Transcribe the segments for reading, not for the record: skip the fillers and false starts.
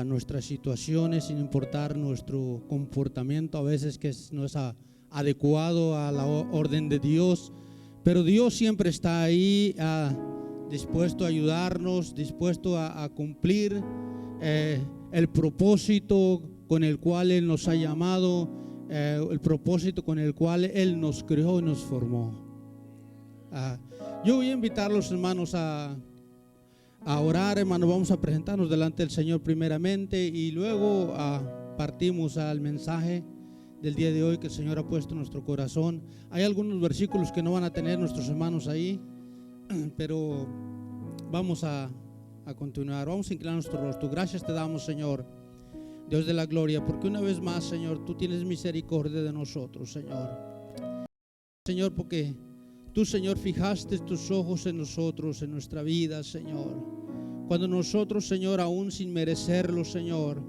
a nuestras situaciones, sin importar nuestro comportamiento a veces que no es adecuado a la orden de Dios, pero Dios siempre está ahí dispuesto a ayudarnos, dispuesto a cumplir el propósito con el cual Él nos ha llamado, el propósito con el cual Él nos creó y nos formó. Yo voy a invitar a los hermanos a orar, hermanos. Vamos a presentarnos delante del Señor primeramente y luego partimos al mensaje del día de hoy que el Señor ha puesto en nuestro corazón. Hay algunos versículos que no van a tener nuestros hermanos ahí, pero vamos a continuar. Vamos a inclinar nuestro rostro. Gracias te damos, Señor, Dios de la gloria, porque una vez más, Señor, tú tienes misericordia de nosotros, Señor. Señor, porque tú, Señor, fijaste tus ojos en nosotros, en nuestra vida, Señor. Cuando nosotros, Señor, aún sin merecerlo, Señor,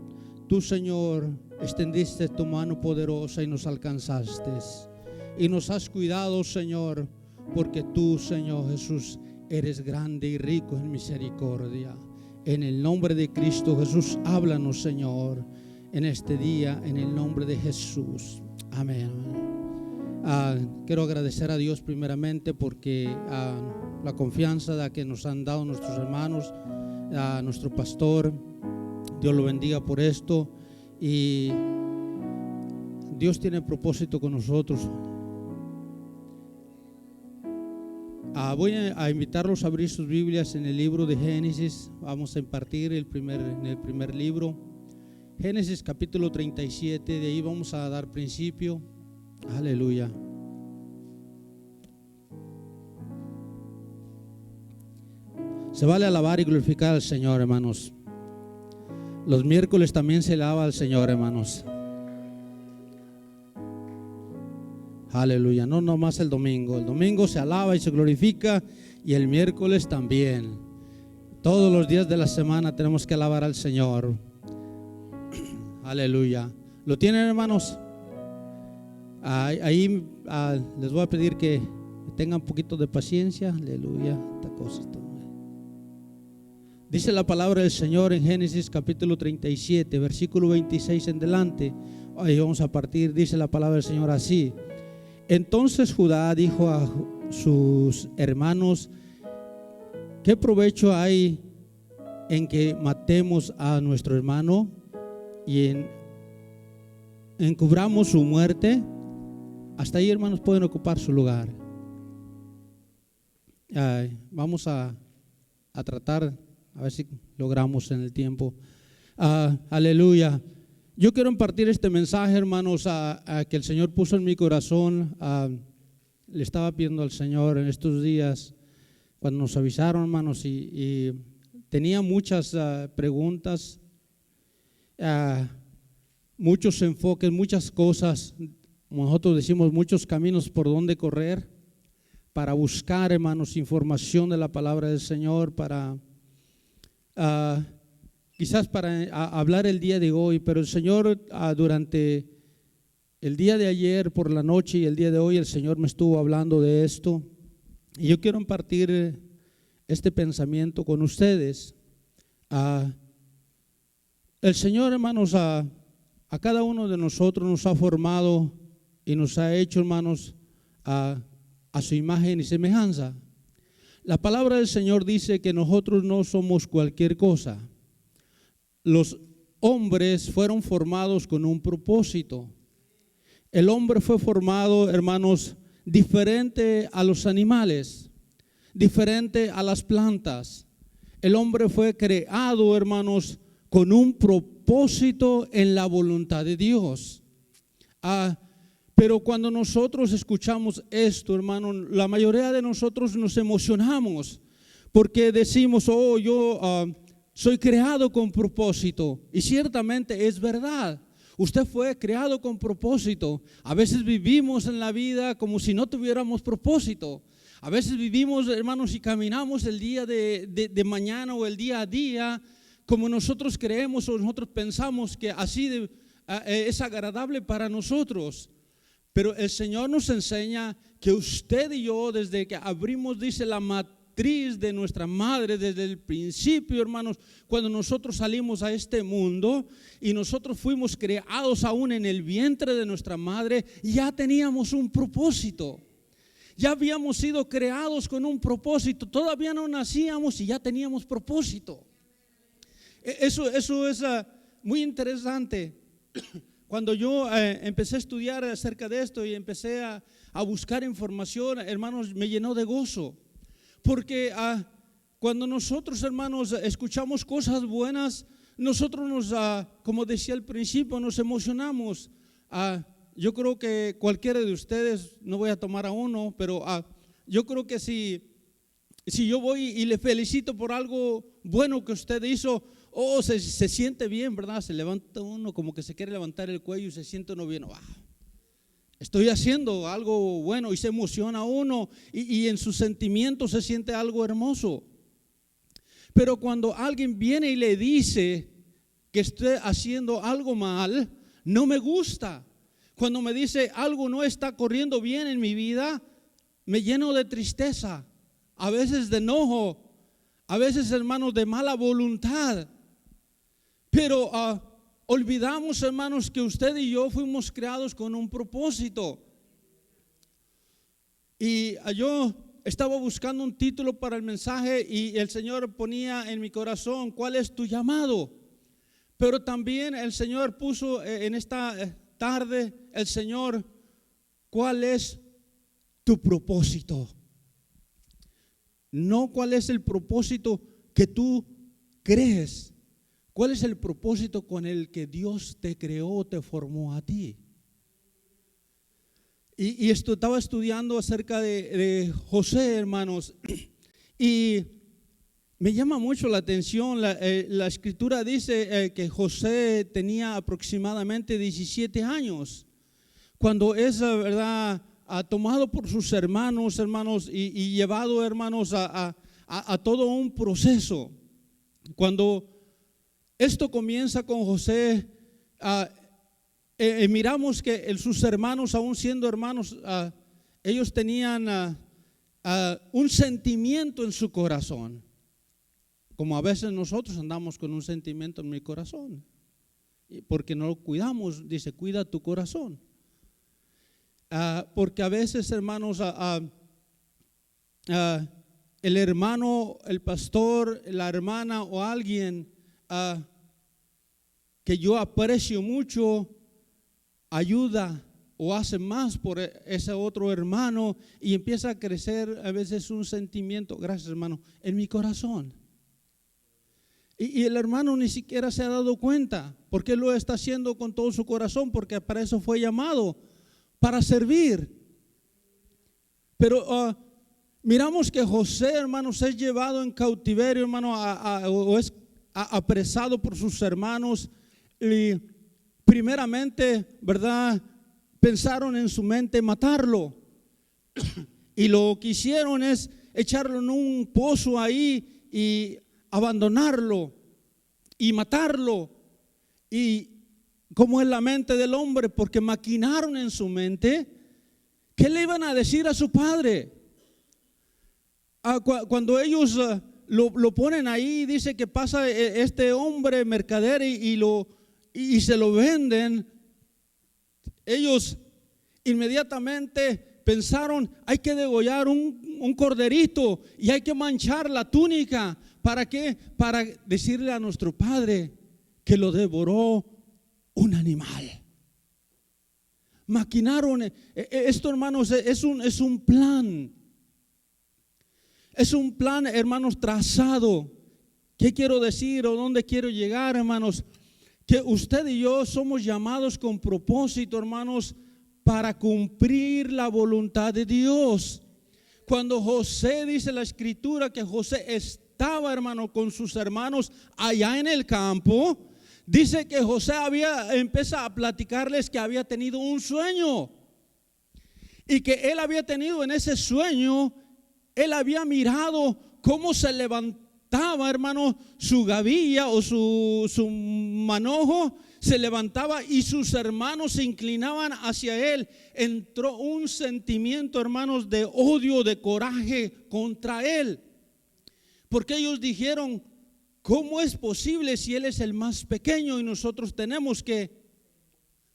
tú, Señor, extendiste tu mano poderosa y nos alcanzaste. Y nos has cuidado, Señor, porque tú, Señor Jesús, eres grande y rico en misericordia. En el nombre de Cristo Jesús, háblanos, Señor, en este día, en el nombre de Jesús. Amén. Quiero agradecer a Dios primeramente porque la confianza que nos han dado nuestros hermanos, a nuestro pastor. Dios lo bendiga por esto, y Dios tiene propósito con nosotros. Voy a invitarlos a abrir sus Biblias en el libro de Génesis. Vamos a impartir en el primer libro, Génesis capítulo 37. De ahí vamos a dar principio. Aleluya. Se vale alabar y glorificar al Señor, hermanos. Los miércoles también se alaba al Señor, hermanos. Aleluya. No nomás el domingo. El domingo se alaba y se glorifica, y el miércoles también. Todos los días de la semana tenemos que alabar al Señor. Aleluya. ¿Lo tienen, hermanos? Ahí les voy a pedir que tengan un poquito de paciencia. Aleluya. Esta cosa está. Dice la palabra del Señor en Génesis capítulo 37, versículo 26 en delante. Ahí vamos a partir. Dice la palabra del Señor así: entonces Judá dijo a sus hermanos: ¿qué provecho hay en que matemos a nuestro hermano y encubramos su muerte? Hasta ahí, hermanos, pueden ocupar su lugar. Vamos a tratar, a ver si logramos en el tiempo. Aleluya. Yo quiero impartir este mensaje, hermanos, que el Señor puso en mi corazón. Le estaba pidiendo al Señor en estos días, cuando nos avisaron, hermanos, y tenía muchas preguntas, muchos enfoques, muchas cosas. Nosotros decimos muchos caminos por donde correr para buscar, hermanos, información de la palabra del Señor, para quizás para hablar el día de hoy. Pero el Señor, durante el día de ayer por la noche y el día de hoy, el Señor me estuvo hablando de esto, y yo quiero impartir este pensamiento con ustedes. El Señor, hermanos, a cada uno de nosotros nos ha formado y nos ha hecho, hermanos, a su imagen y semejanza. La palabra del Señor dice que nosotros no somos cualquier cosa. Los hombres fueron formados con un propósito. El hombre fue formado, hermanos, diferente a los animales, diferente a las plantas. El hombre fue creado, hermanos, con un propósito en la voluntad de Dios. Pero cuando nosotros escuchamos esto, hermano, la mayoría de nosotros nos emocionamos porque decimos: oh, yo soy creado con propósito. Y ciertamente es verdad. Usted fue creado con propósito. A veces vivimos en la vida como si no tuviéramos propósito. A veces vivimos, hermanos, y caminamos el día de mañana o el día a día como nosotros creemos o nosotros pensamos que así es agradable para nosotros. Pero el Señor nos enseña que usted y yo, desde que abrimos, dice, la matriz de nuestra madre, desde el principio, hermanos, cuando nosotros salimos a este mundo y nosotros fuimos creados aún en el vientre de nuestra madre, ya teníamos un propósito. Ya habíamos sido creados con un propósito. Todavía no nacíamos y ya teníamos propósito. Eso es muy interesante. Cuando yo empecé a estudiar acerca de esto y empecé a buscar información, hermanos, me llenó de gozo. Porque cuando nosotros, hermanos, escuchamos cosas buenas, nosotros como decía al principio, nos emocionamos. Yo creo que cualquiera de ustedes, no voy a tomar a uno, pero yo creo que si yo voy y le felicito por algo bueno que usted hizo, se siente bien, ¿verdad? Se levanta uno como que se quiere levantar el cuello y se siente uno bien. Estoy haciendo algo bueno y se emociona uno y en sus sentimientos se siente algo hermoso. Pero cuando alguien viene y le dice que estoy haciendo algo mal, no me gusta. Cuando me dice algo no está corriendo bien en mi vida, me lleno de tristeza, a veces de enojo, a veces, hermanos, de mala voluntad. Pero olvidamos, hermanos, que usted y yo fuimos creados con un propósito. Y yo estaba buscando un título para el mensaje y el Señor ponía en mi corazón, ¿cuál es tu llamado? Pero también el Señor puso en esta tarde, el Señor, ¿cuál es tu propósito? No cuál es el propósito que tú crees. ¿Cuál es el propósito con el que Dios te creó, te formó a ti? Y estaba estudiando acerca de José, hermanos, y me llama mucho la atención. La escritura dice que José tenía aproximadamente 17 años cuando es, verdad, tomado por sus hermanos, y llevado, hermanos, a todo un proceso. Cuando esto comienza con José, miramos que sus hermanos, aún siendo hermanos, ellos tenían un sentimiento en su corazón, como a veces nosotros andamos con un sentimiento en mi corazón, porque no lo cuidamos. Dice, cuida tu corazón, porque a veces, hermanos, el hermano, el pastor, la hermana o alguien que yo aprecio mucho ayuda o hace más por ese otro hermano y empieza a crecer a veces un sentimiento, gracias hermano, en mi corazón. Y el hermano ni siquiera se ha dado cuenta, porque lo está haciendo con todo su corazón, porque para eso fue llamado, para servir. Pero miramos que José, hermanos, es llevado en cautiverio, hermano, o es apresado por sus hermanos. Y primeramente, ¿verdad?, pensaron en su mente matarlo. Y lo que hicieron es echarlo en un pozo ahí y abandonarlo y matarlo. Y como es la mente del hombre, porque maquinaron en su mente qué le iban a decir a su padre. Cuando ellos lo ponen ahí, dice que pasa este hombre mercader y se lo venden. Ellos inmediatamente pensaron, hay que degollar un corderito y hay que manchar la túnica. ¿Para qué? Para decirle a nuestro padre que lo devoró un animal. Maquinaron esto, hermanos, es un plan. Es un plan, hermanos, trazado. ¿Qué quiero decir o dónde quiero llegar, hermanos? Que usted y yo somos llamados con propósito, hermanos, para cumplir la voluntad de Dios. Cuando José, dice la escritura, que José estaba, hermano, con sus hermanos allá en el campo, dice que José empieza a platicarles que había tenido un sueño y que él había tenido en ese sueño, él había mirado cómo se levantaba, hermano, su gavilla o su manojo se levantaba y sus hermanos se inclinaban hacia él. Entró un sentimiento, hermanos, de odio, de coraje contra él. Porque ellos dijeron, ¿cómo es posible si Él es el más pequeño y nosotros tenemos que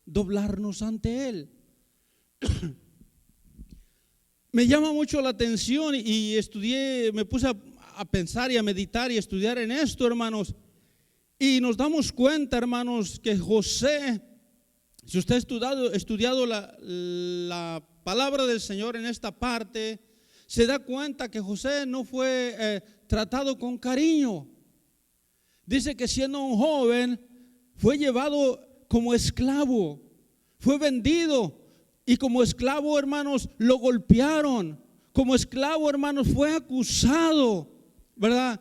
doblarnos ante Él? Me llama mucho la atención y estudié, me puse a pensar y a meditar y a estudiar en esto, hermanos. Y nos damos cuenta, hermanos, que José, si usted ha estudiado la palabra del Señor en esta parte, se da cuenta que José no fue tratado con cariño. Dice que siendo un joven fue llevado como esclavo, fue vendido y como esclavo, hermanos, lo golpearon. Como esclavo, hermanos, fue acusado, ¿verdad?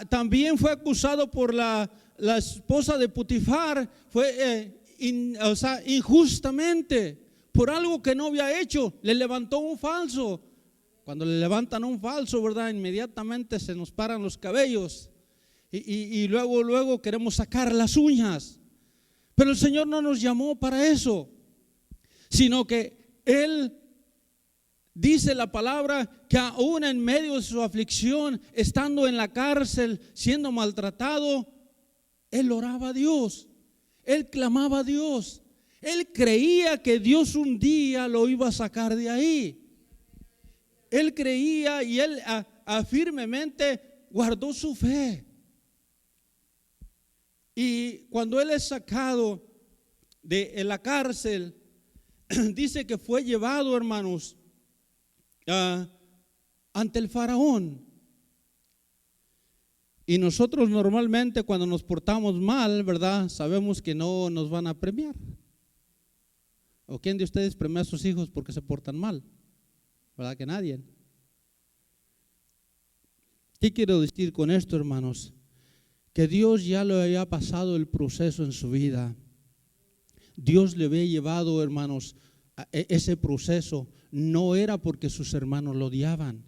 También fue acusado por la esposa de Potifar, fue injustamente por algo que no había hecho. Le levantó un falso. Cuando le levantan un falso, ¿verdad? Inmediatamente se nos paran los cabellos y luego queremos sacar las uñas. Pero el Señor no nos llamó para eso, sino que Él dice la palabra que aún en medio de su aflicción, estando en la cárcel, siendo maltratado, Él oraba a Dios, Él clamaba a Dios, Él creía que Dios un día lo iba a sacar de ahí. Él creía y Él firmemente guardó su fe. Y cuando Él es sacado de la cárcel, dice que fue llevado, hermanos, ante el faraón. Y nosotros normalmente cuando nos portamos mal, ¿verdad? Sabemos que no nos van a premiar. ¿O quién de ustedes premia a sus hijos porque se portan mal? ¿Verdad que nadie? ¿Qué quiero decir con esto, hermanos? Que Dios ya le había pasado el proceso en su vida. Dios le había llevado, hermanos, a ese proceso. No era porque sus hermanos lo odiaban.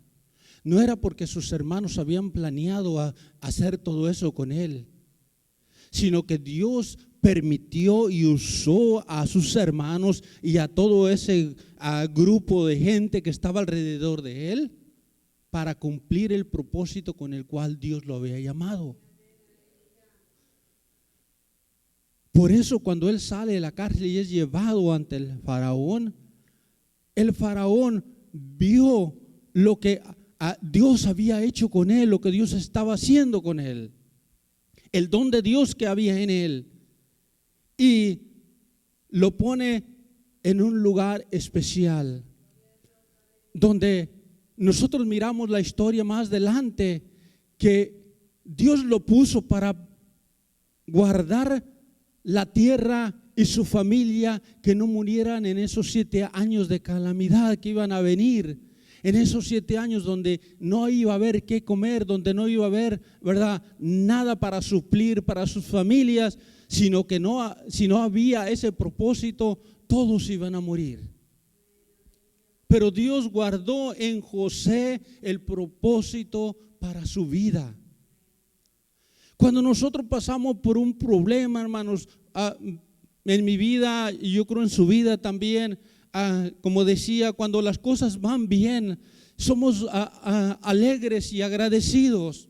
No era porque sus hermanos habían planeado hacer todo eso con él, sino que Dios permitió y usó a sus hermanos y a todo ese grupo de gente que estaba alrededor de él para cumplir el propósito con el cual Dios lo había llamado. Por eso cuando él sale de la cárcel y es llevado ante el faraón vio lo que Dios había hecho con él, lo que Dios estaba haciendo con él, el don de Dios que había en él, y lo pone en un lugar especial, donde nosotros miramos la historia más adelante, que Dios lo puso para guardar la tierra y su familia, que no murieran en esos 7 años de calamidad que iban a venir. En esos 7 años donde no iba a haber qué comer, donde no iba a haber, ¿verdad?, nada para suplir para sus familias, sino que si no había ese propósito, todos iban a morir. Pero Dios guardó en José el propósito para su vida. Cuando nosotros pasamos por un problema, hermanos, en mi vida y yo creo en su vida también, como decía, cuando las cosas van bien, somos alegres y agradecidos.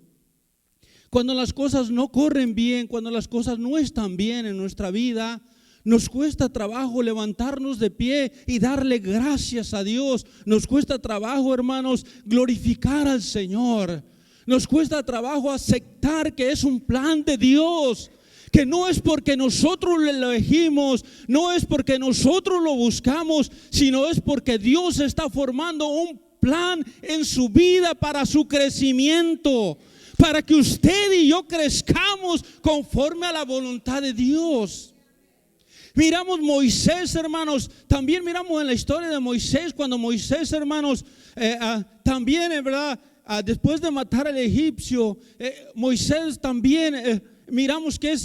Cuando las cosas no corren bien, cuando las cosas no están bien en nuestra vida, nos cuesta trabajo levantarnos de pie y darle gracias a Dios. Nos cuesta trabajo, hermanos, glorificar al Señor. Nos cuesta trabajo aceptar que es un plan de Dios, que no es porque nosotros lo elegimos, no es porque nosotros lo buscamos, sino es porque Dios está formando un plan en su vida para su crecimiento, para que usted y yo crezcamos conforme a la voluntad de Dios. Miramos Moisés, hermanos, también miramos en la historia de Moisés, cuando Moisés, hermanos, también, en verdad, después de matar al egipcio, Moisés también miramos que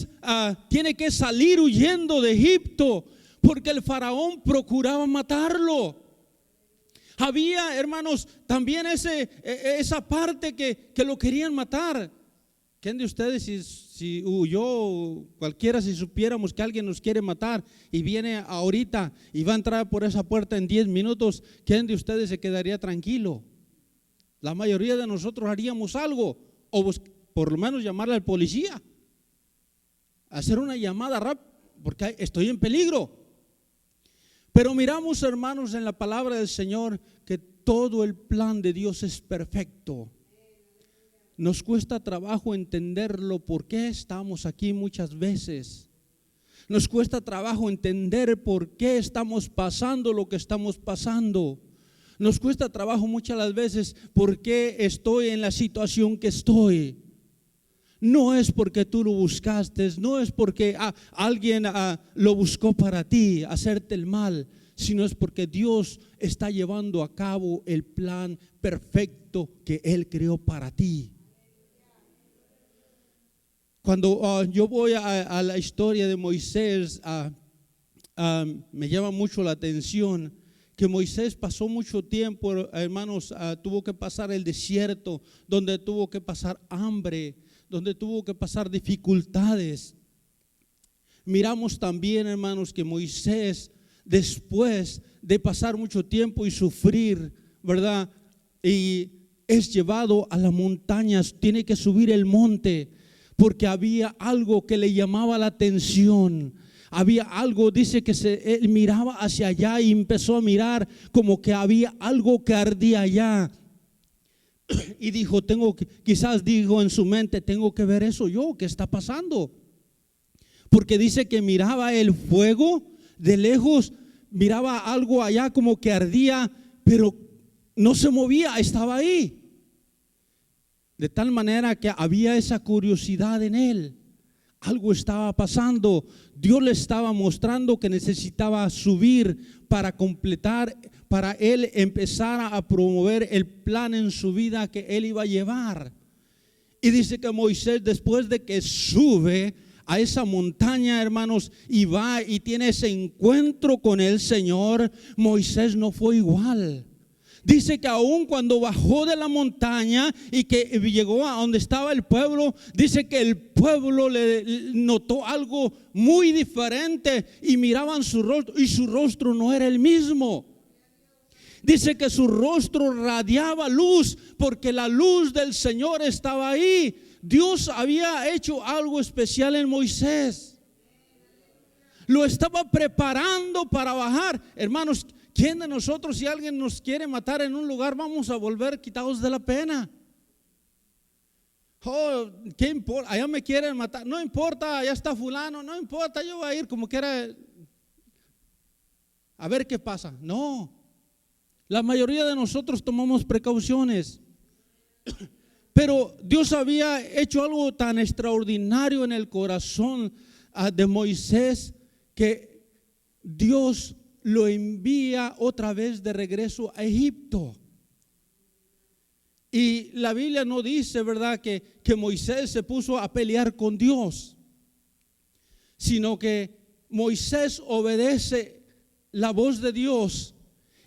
tiene que salir huyendo de Egipto porque el faraón procuraba matarlo. Había, hermanos, también esa parte que lo querían matar. ¿Quién de ustedes, si yo, cualquiera, si supiéramos que alguien nos quiere matar y viene ahorita y va a entrar por esa puerta en 10 minutos, ¿quién de ustedes se quedaría tranquilo? La mayoría de nosotros haríamos algo, o por lo menos llamarle al policía, hacer una llamada rápida, porque estoy en peligro. Pero miramos, hermanos, en la palabra del Señor que todo el plan de Dios es perfecto. Nos cuesta trabajo entenderlo, por qué estamos aquí muchas veces. Nos cuesta trabajo entender por qué estamos pasando lo que estamos pasando. Nos cuesta trabajo muchas las veces por qué estoy en la situación que estoy. No es porque tú lo buscaste, no es porque alguien lo buscó para ti, hacerte el mal, sino es porque Dios está llevando a cabo el plan perfecto que Él creó para ti. Cuando yo voy a la historia de Moisés, me llama mucho la atención que Moisés pasó mucho tiempo, hermanos, tuvo que pasar el desierto, donde tuvo que pasar hambre, donde tuvo que pasar dificultades. Miramos también, hermanos, que Moisés, después de pasar mucho tiempo y sufrir, ¿verdad? Y es llevado a las montañas, tiene que subir el monte, porque había algo que le llamaba la atención. Había algo, dice que él miraba hacia allá y empezó a mirar como que había algo que ardía allá. Y dijo, quizás dijo en su mente, tengo que ver eso yo, ¿qué está pasando? Porque dice que miraba el fuego de lejos, miraba algo allá como que ardía, pero no se movía, estaba ahí. De tal manera que había esa curiosidad en él. Algo estaba pasando. Dios le estaba mostrando que necesitaba subir para completar, para él empezar a promover el plan en su vida que él iba a llevar. Y dice que Moisés, después de que sube a esa montaña, hermanos, y va y tiene ese encuentro con el Señor, Moisés no fue igual. Dice que aún cuando bajó de la montaña y que llegó a donde estaba el pueblo, dice que el pueblo le notó algo muy diferente y miraban su rostro y su rostro no era el mismo. Dice que su rostro radiaba luz porque la luz del Señor estaba ahí. Dios había hecho algo especial en Moisés. Lo estaba preparando para bajar. Hermanos, ¿quién de nosotros, si alguien nos quiere matar en un lugar, vamos a volver quitados de la pena? Oh, ¿qué importa? Allá me quieren matar. No importa, allá está fulano. No importa, yo voy a ir como quiera a ver qué pasa. No, la mayoría de nosotros tomamos precauciones. Pero Dios había hecho algo tan extraordinario en el corazón de Moisés que Dios lo envía otra vez de regreso a Egipto. Y la Biblia no dice, ¿verdad?, que Moisés se puso a pelear con Dios, sino que Moisés obedece la voz de Dios.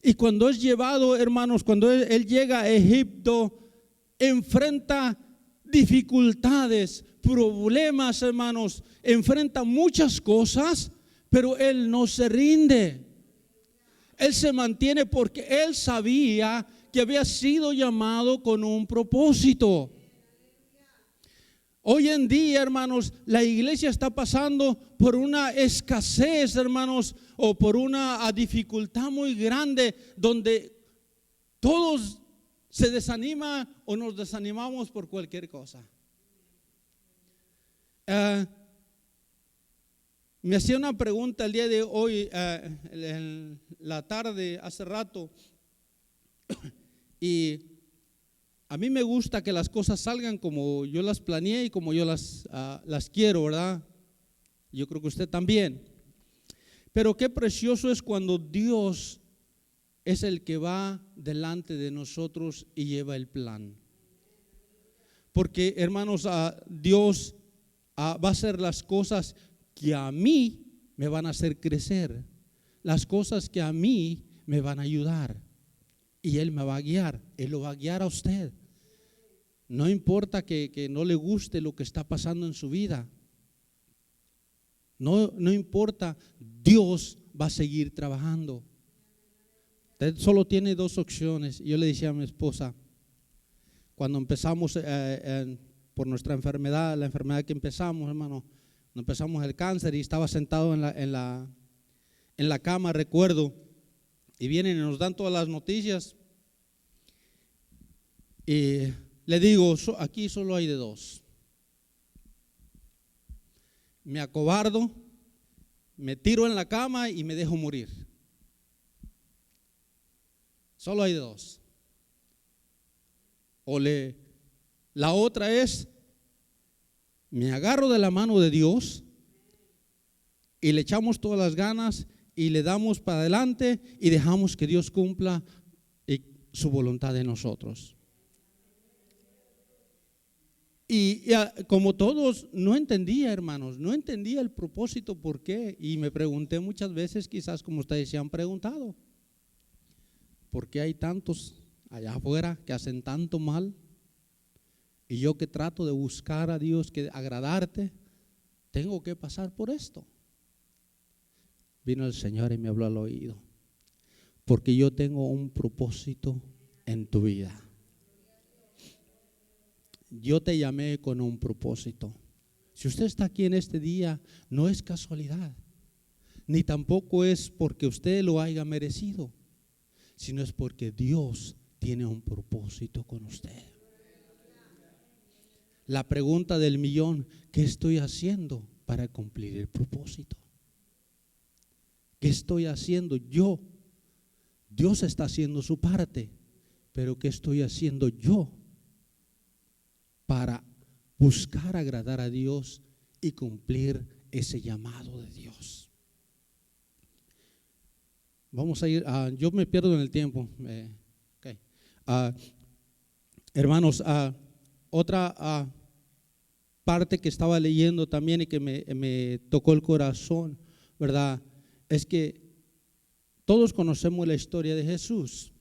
Y cuando es llevado, hermanos, cuando él llega a Egipto, enfrenta dificultades, problemas, hermanos, enfrenta muchas cosas, pero él no se rinde. Él se mantiene porque él sabía que había sido llamado con un propósito. Hoy en día, hermanos, la iglesia está pasando por una escasez, hermanos, o por una dificultad muy grande donde todos se desaniman o nos desanimamos por cualquier cosa. Me hacía una pregunta el día de hoy, en la tarde, hace rato, y a mí me gusta que las cosas salgan como yo las planeé y como yo las quiero, ¿verdad? Yo creo que usted también. Pero qué precioso es cuando Dios es el que va delante de nosotros y lleva el plan. Porque, hermanos, Dios va a hacer las cosas que a mí me van a hacer crecer, las cosas que a mí me van a ayudar, y Él me va a guiar. Él lo va a guiar a usted. No importa que no le guste lo que está pasando en su vida, no importa, Dios va a seguir trabajando. Usted solo tiene dos opciones. Yo le decía a mi esposa, cuando empezamos por nuestra enfermedad, la enfermedad que empezamos, hermano. Nos empezamos el cáncer y estaba sentado en la cama, recuerdo, y vienen y nos dan todas las noticias. Y le digo, aquí solo hay de dos. Me acobardo, me tiro en la cama y me dejo morir. Solo hay de dos. La otra es, me agarro de la mano de Dios y le echamos todas las ganas y le damos para adelante y dejamos que Dios cumpla su voluntad en nosotros. Y como todos, no entendía, hermanos, no entendía el propósito, por qué. Y me pregunté muchas veces, quizás como ustedes se han preguntado, ¿por qué hay tantos allá afuera que hacen tanto mal? Y yo que trato de buscar a Dios, que agradarte, tengo que pasar por esto. Vino el Señor y me habló al oído, porque yo tengo un propósito en tu vida. Yo te llamé con un propósito. Si usted está aquí en este día, no es casualidad, ni tampoco es porque usted lo haya merecido, sino es porque Dios tiene un propósito con usted. La pregunta del millón, ¿qué estoy haciendo para cumplir el propósito? ¿Qué estoy haciendo yo? Dios está haciendo su parte, pero ¿qué estoy haciendo yo para buscar agradar a Dios y cumplir ese llamado de Dios? Vamos a ir, yo me pierdo en el tiempo. Okay. Hermanos, otra parte que estaba leyendo también y que me tocó el corazón, ¿verdad? Es que todos conocemos la historia de Jesús.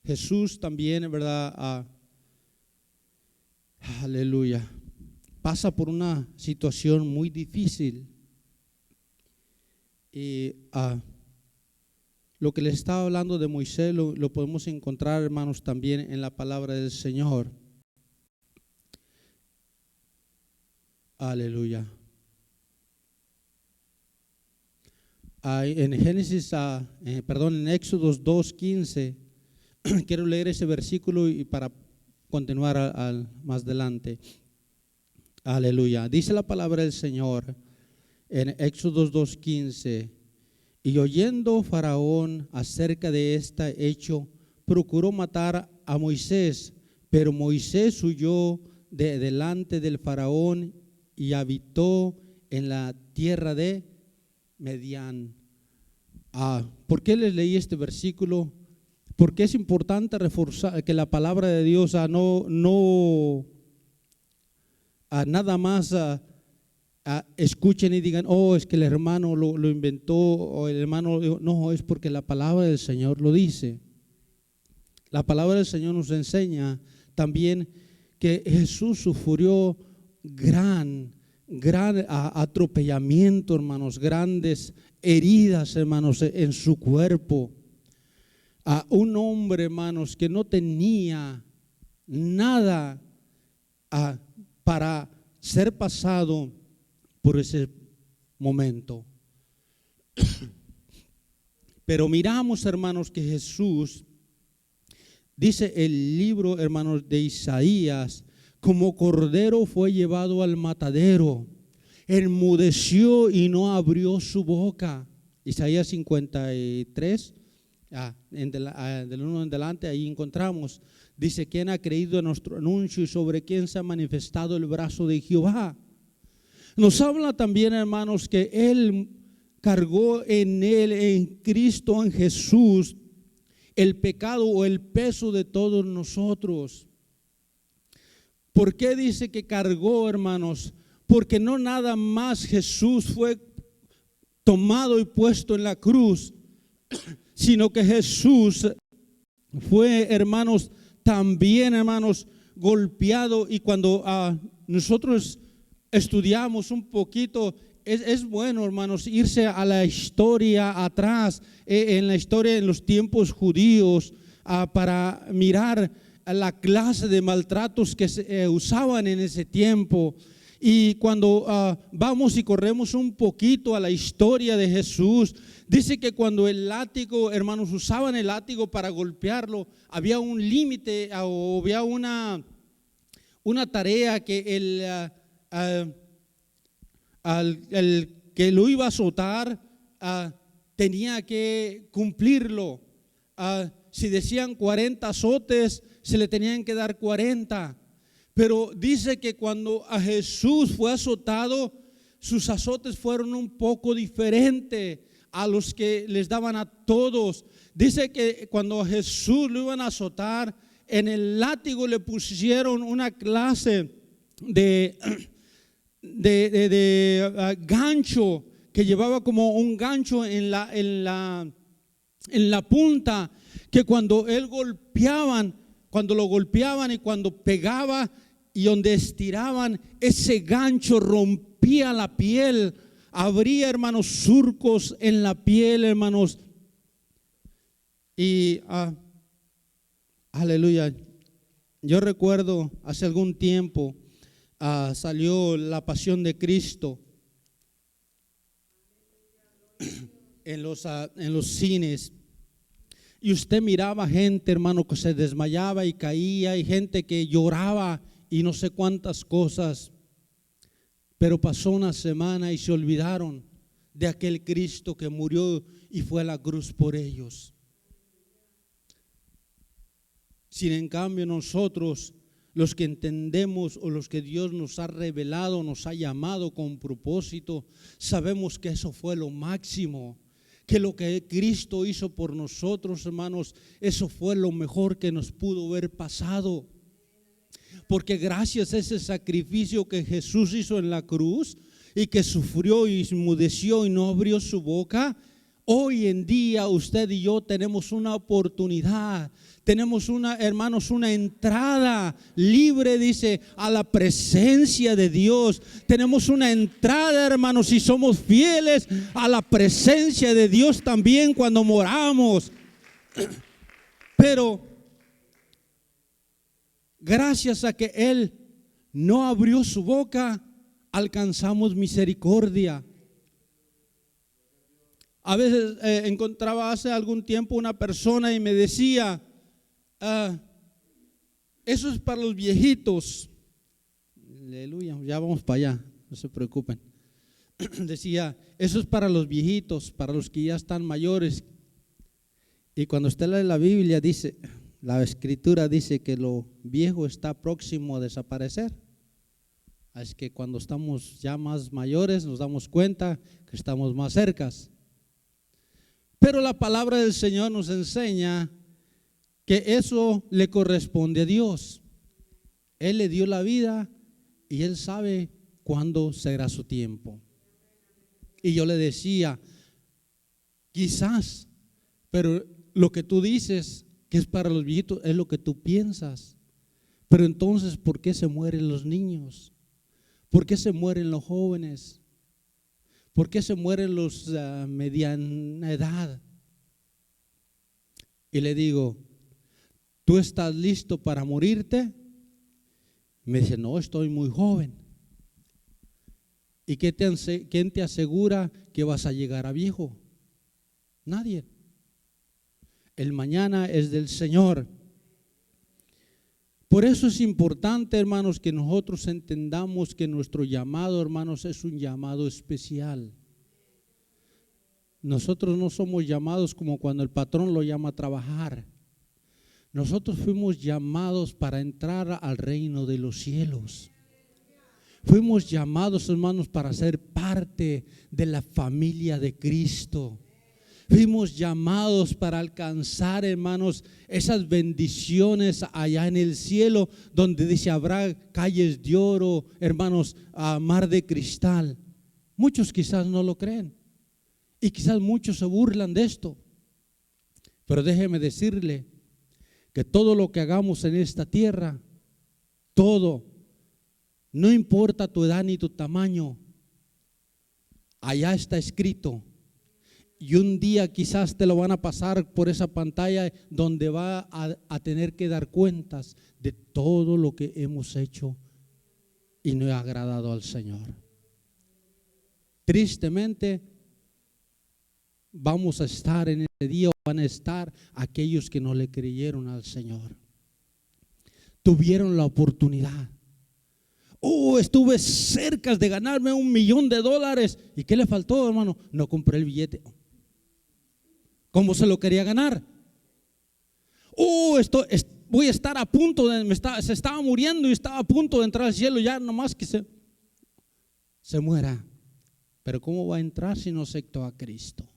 Jesús también, ¿verdad? Aleluya. Pasa por una situación muy difícil. Y lo que les estaba hablando de Moisés lo podemos encontrar, hermanos, también en la palabra del Señor. Aleluya. En Génesis, en Éxodo 2:15, quiero leer ese versículo y para continuar más adelante. Aleluya. Dice la palabra del Señor en Éxodo 2:15: y oyendo Faraón acerca de este hecho, procuró matar a Moisés, pero Moisés huyó de delante del Faraón y habitó en la tierra de Medián. ¿Por qué les leí este versículo? Porque es importante reforzar que la palabra de Dios nada más escuchen y digan, oh, es que el hermano lo inventó, o el hermano, no, es porque la palabra del Señor lo dice. La palabra del Señor nos enseña también que Jesús sufrió gran atropellamiento, hermanos, grandes heridas, hermanos, en su cuerpo. A un hombre, hermanos, que no tenía nada para ser pasado por ese momento. Pero miramos, hermanos, que Jesús, dice el libro, hermanos, de Isaías, como cordero fue llevado al matadero, enmudeció y no abrió su boca. Isaías 53, del 1 en adelante, ahí encontramos. Dice, ¿quién ha creído en nuestro anuncio y sobre quién se ha manifestado el brazo de Jehová? Nos habla también, hermanos, que Él cargó en Cristo, en Jesús, el pecado o el peso de todos nosotros. ¿Por qué dice que cargó, hermanos? Porque no nada más Jesús fue tomado y puesto en la cruz, sino que Jesús fue, hermanos, también, hermanos, golpeado. Y cuando nosotros estudiamos un poquito, es bueno, hermanos, irse a la historia atrás, en la historia en los tiempos judíos, para mirar la clase de maltratos que se usaban en ese tiempo. Y cuando vamos y corremos un poquito a la historia de Jesús, dice que cuando el látigo, hermanos, usaban el látigo para golpearlo, había un límite o había una tarea que el que lo iba a azotar tenía que cumplirlo. Si decían 40 azotes, se le tenían que dar 40. Pero dice que cuando a Jesús fue azotado, sus azotes fueron un poco diferentes a los que les daban a todos. Dice que cuando a Jesús lo iban a azotar, en el látigo le pusieron una clase de gancho que llevaba como un gancho en la punta, que cuando lo golpeaban y cuando pegaba y donde estiraban, ese gancho rompía la piel, abría, hermanos, surcos en la piel, hermanos. Y aleluya, yo recuerdo hace algún tiempo salió La Pasión de Cristo en los cines. Y usted miraba gente, hermano, que se desmayaba y caía, y gente que lloraba y no sé cuántas cosas. Pero pasó una semana y se olvidaron de aquel Cristo que murió y fue a la cruz por ellos. Sin en cambio nosotros, los que entendemos o los que Dios nos ha revelado, nos ha llamado con propósito, sabemos que eso fue lo máximo. Que lo que Cristo hizo por nosotros, hermanos, eso fue lo mejor que nos pudo haber pasado. Porque gracias a ese sacrificio que Jesús hizo en la cruz y que sufrió y enmudeció y no abrió su boca, hoy en día usted y yo tenemos una oportunidad. Tenemos hermanos, una entrada libre, dice, a la presencia de Dios. Tenemos una entrada, hermanos, si somos fieles a la presencia de Dios también cuando moramos. Pero gracias a que Él no abrió su boca, alcanzamos misericordia. A veces encontraba hace algún tiempo una persona y me decía, eso es para los viejitos. Aleluya, ya vamos para allá, no se preocupen. Decía, eso es para los viejitos, para los que ya están mayores. Y cuando usted lee la Biblia, dice, la Escritura dice que lo viejo está próximo a desaparecer. Es que cuando estamos ya más mayores nos damos cuenta que estamos más cercas. Pero la palabra del Señor nos enseña que eso le corresponde a Dios. Él le dio la vida y Él sabe cuándo será su tiempo. Y yo le decía, quizás, pero lo que tú dices que es para los viejitos es lo que tú piensas. Pero entonces, ¿por qué se mueren los niños? ¿Por qué se mueren los jóvenes? ¿Por qué se mueren los mediana edad? Y le digo, ¿tú estás listo para morirte? Me dice, no, estoy muy joven. ¿Y quién te asegura que vas a llegar a viejo? Nadie. El mañana es del Señor. Por eso es importante, hermanos, que nosotros entendamos que nuestro llamado, hermanos, es un llamado especial. Nosotros no somos llamados como cuando el patrón lo llama a trabajar. Nosotros fuimos llamados para entrar al reino de los cielos. Fuimos llamados, hermanos, para ser parte de la familia de Cristo. Fuimos llamados para alcanzar, hermanos, esas bendiciones allá en el cielo, donde dice habrá calles de oro, hermanos, mar de cristal. Muchos quizás no lo creen y quizás muchos se burlan de esto. Pero déjeme decirle que todo lo que hagamos en esta tierra, todo, no importa tu edad ni tu tamaño, allá está escrito. Y un día quizás te lo van a pasar por esa pantalla donde va a tener que dar cuentas de todo lo que hemos hecho y no ha agradado al Señor. Tristemente, vamos a estar en ese día, o van a estar aquellos que no le creyeron al Señor. Tuvieron la oportunidad. Estuve cerca de ganarme $1,000,000. ¿Y qué le faltó, hermano? No compré el billete. ¿Cómo se lo quería ganar? Voy a estar a punto se estaba muriendo y estaba a punto de entrar al cielo, ya nomás que se muera. Pero ¿cómo va a entrar si no aceptó a Cristo?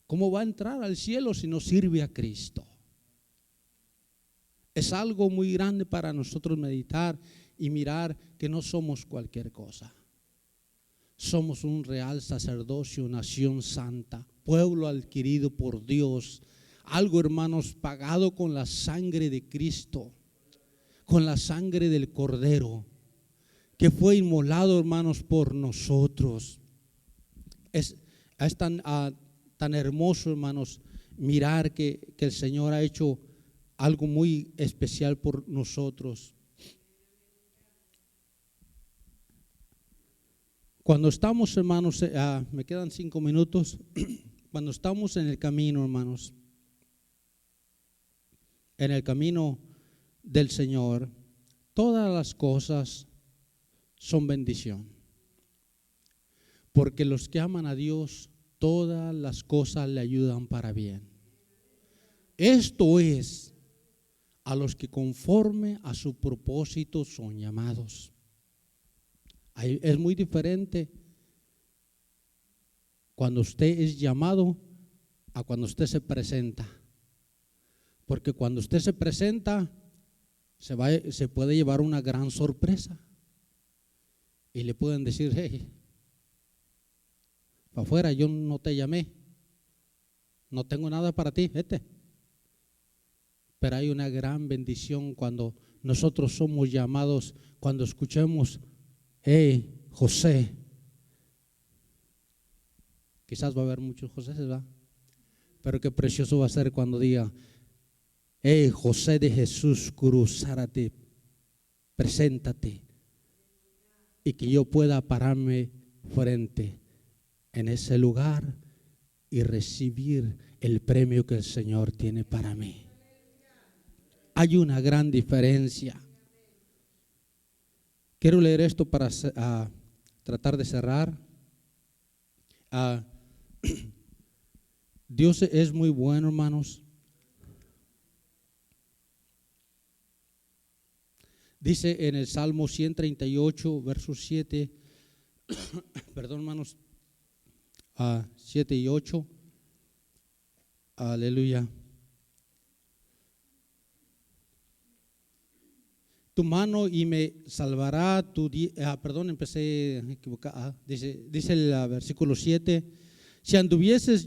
¿Cómo va a entrar al cielo si no sirve a Cristo? Es algo muy grande para nosotros meditar y mirar que no somos cualquier cosa. Somos un real sacerdocio, nación santa, pueblo adquirido por Dios. Algo, hermanos, pagado con la sangre de Cristo, con la sangre del Cordero, que fue inmolado, hermanos, por nosotros. Es tan hermoso, hermanos, mirar que el Señor ha hecho algo muy especial por nosotros. Cuando estamos, hermanos, me quedan 5 minutos. Cuando estamos en el camino, hermanos, en el camino del Señor, todas las cosas son bendición. Porque los que aman a Dios, todas las cosas le ayudan para bien. Esto es a los que conforme a su propósito son llamados. Es muy diferente cuando usted es llamado a cuando usted se presenta. Porque cuando usted se presenta, se puede llevar una gran sorpresa. Y le pueden decir: hey, para afuera, yo no te llamé, no tengo nada para ti, vete. Pero hay una gran bendición cuando nosotros somos llamados, cuando escuchemos: hey, José. Quizás va a haber muchos José, ¿verdad? Pero qué precioso va a ser cuando diga: hey, José de Jesús, cruzárate, preséntate. Y que yo pueda pararme frente en ese lugar y recibir el premio que el Señor tiene para mí. Hay una gran diferencia. Quiero leer esto para tratar de cerrar. Dios es muy bueno, hermanos. Dice en el Salmo 138, verso 7, perdón, hermanos, 7 y 8. Aleluya. Tu mano y me salvará, empecé equivocado. Dice el versículo 7: si anduviera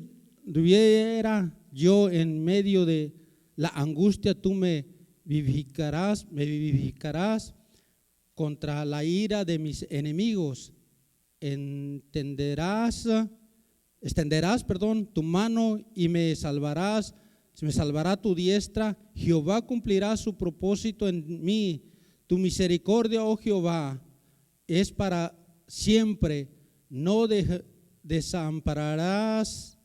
yo en medio de la angustia, tú me vivificarás contra la ira de mis enemigos. Extenderás tu mano y me salvará tu diestra. Jehová cumplirá su propósito en mí. Tu misericordia, oh Jehová, es para siempre. No desamparéis.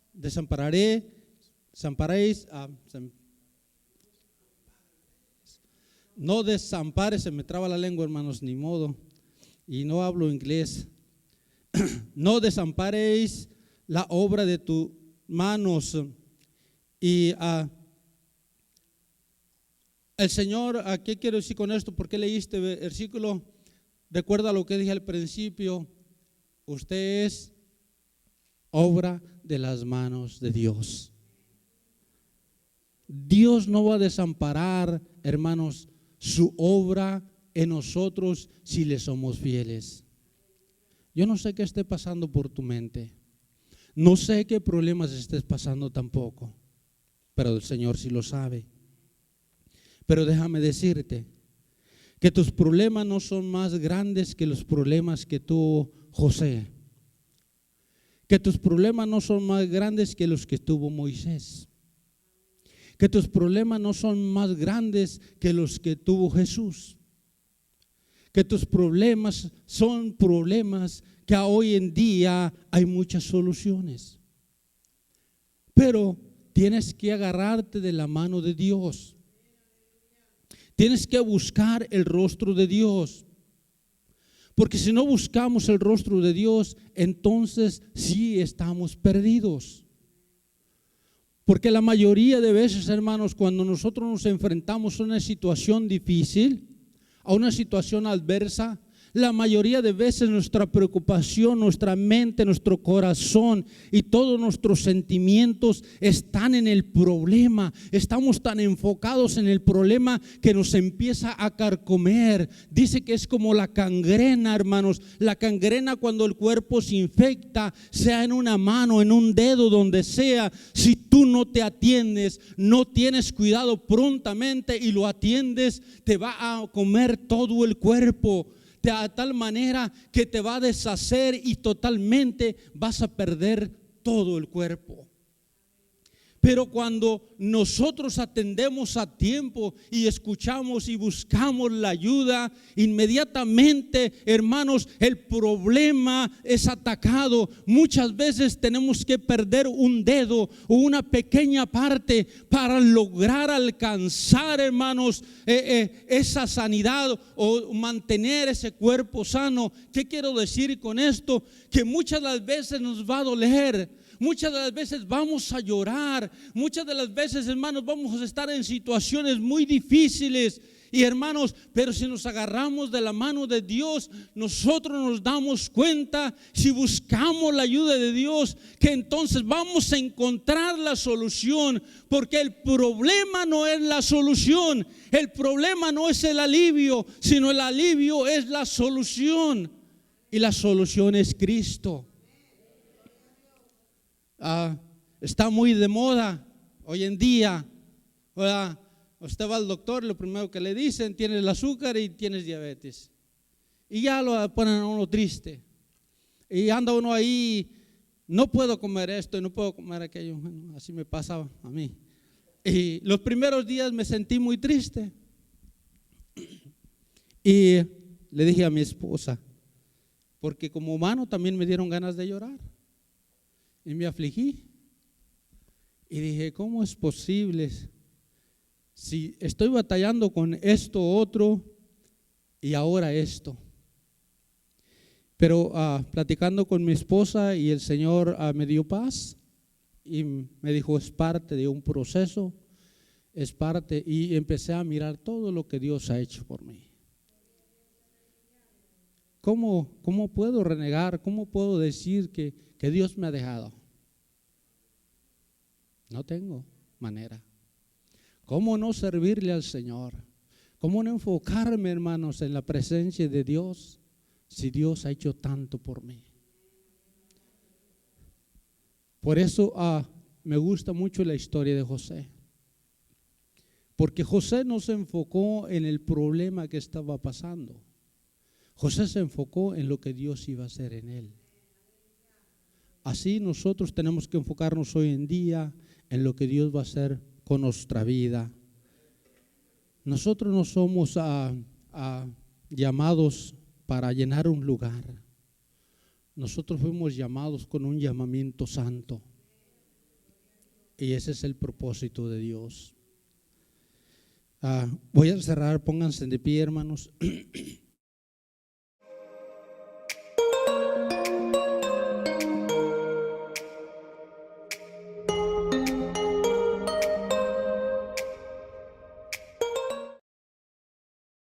No desampares, se me traba la lengua, hermanos, ni modo. Y no hablo inglés. No desamparéis la obra de tus manos. Y el Señor, ¿qué quiero decir con esto? ¿Por qué leí este versículo? Recuerda lo que dije al principio: usted es obra de las manos de Dios. Dios no va a desamparar, hermanos, su obra en nosotros si le somos fieles. Yo no sé qué esté pasando por tu mente, no sé qué problemas estés pasando tampoco, pero el Señor sí lo sabe. Pero déjame decirte que tus problemas no son más grandes que los problemas que tuvo José, que tus problemas no son más grandes que los que tuvo Moisés, que tus problemas no son más grandes que los que tuvo Jesús, que tus problemas son problemas que hoy en día hay muchas soluciones, pero tienes que agarrarte de la mano de Dios, tienes que buscar el rostro de Dios. Porque si no buscamos el rostro de Dios, entonces sí estamos perdidos. Porque la mayoría de veces, hermanos, cuando nosotros nos enfrentamos a una situación difícil, a una situación adversa, la mayoría de veces nuestra preocupación, nuestra mente, nuestro corazón y todos nuestros sentimientos están en el problema. Estamos tan enfocados en el problema que nos empieza a carcomer. Dice que es como la gangrena, hermanos. La gangrena, cuando el cuerpo se infecta, sea en una mano, en un dedo, donde sea. Si tú no te atiendes, no tienes cuidado prontamente y lo atiendes, te va a comer todo el cuerpo. De tal manera que te va a deshacer y totalmente vas a perder todo el cuerpo. Pero cuando nosotros atendemos a tiempo y escuchamos y buscamos la ayuda, inmediatamente, hermanos, el problema es atacado. Muchas veces tenemos que perder un dedo o una pequeña parte para lograr alcanzar, hermanos, esa sanidad o mantener ese cuerpo sano. ¿Qué quiero decir con esto? Que muchas de las veces nos va a doler. Muchas de las veces vamos a llorar, muchas de las veces, hermanos, vamos a estar en situaciones muy difíciles. Y hermanos, pero si nos agarramos de la mano de Dios, nosotros nos damos cuenta, si buscamos la ayuda de Dios, que entonces vamos a encontrar la solución. Porque el problema no es la solución, el problema no es el alivio, sino el alivio es la solución. Y la solución es Cristo. Está muy de moda hoy en día. Usted va al doctor, lo primero que le dicen: tienes el azúcar y tienes diabetes. Y ya lo ponen a uno triste. Y anda uno ahí: no puedo comer esto y no puedo comer aquello. Bueno, así me pasaba a mí. Y los primeros días me sentí muy triste. Y le dije a mi esposa, porque como humano también me dieron ganas de llorar. Y me afligí y dije: ¿cómo es posible? Si estoy batallando con esto, otro, y ahora esto. Pero platicando con mi esposa, y el Señor me dio paz y me dijo: es parte de un proceso, es parte. Y empecé a mirar todo lo que Dios ha hecho por mí. ¿Cómo puedo renegar? ¿Cómo puedo decir que Dios me ha dejado? No tengo manera. ¿Cómo no servirle al Señor? ¿Cómo no enfocarme, hermanos, en la presencia de Dios si Dios ha hecho tanto por mí? Por eso me gusta mucho la historia de José. Porque José no se enfocó en el problema que estaba pasando. José se enfocó en lo que Dios iba a hacer en él. Así nosotros tenemos que enfocarnos hoy en día en lo que Dios va a hacer con nuestra vida. Nosotros no somos llamados para llenar un lugar. Nosotros fuimos llamados con un llamamiento santo. Y ese es el propósito de Dios. Voy a cerrar, pónganse de pie, hermanos.